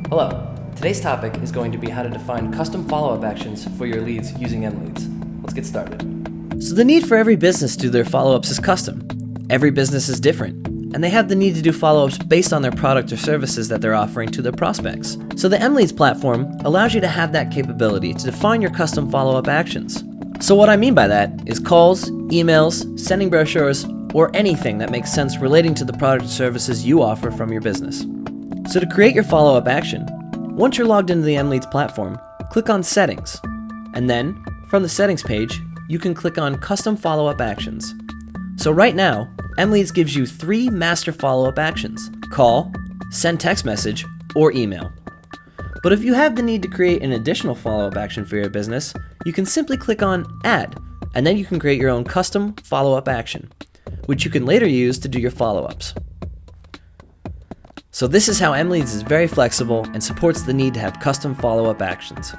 Hello, today's topic is going to be how to define custom follow-up actions for your leads using MLeads. Let's get started. So the need for every business to do their follow-ups is custom. Every business is different, and they have the need to do follow-ups based on their product or services that they're offering to their prospects. So the MLeads platform allows you to have that capability to define your custom follow-up actions. So what I mean by that is calls, emails, sending brochures, or anything that makes sense relating to the product or services you offer from your business. So to create your follow-up action, once you're logged into the MLeads platform, click on Settings, and then from the Settings page, you can click on Custom Follow-up Actions. So right now, MLeads gives you 3 master follow-up actions: call, send text message, or email. But if you have the need to create an additional follow-up action for your business, you can simply click on Add, and then you can create your own custom follow-up action, which you can later use to do your follow-ups. So this is how MLeads is very flexible and supports the need to have custom follow-up actions.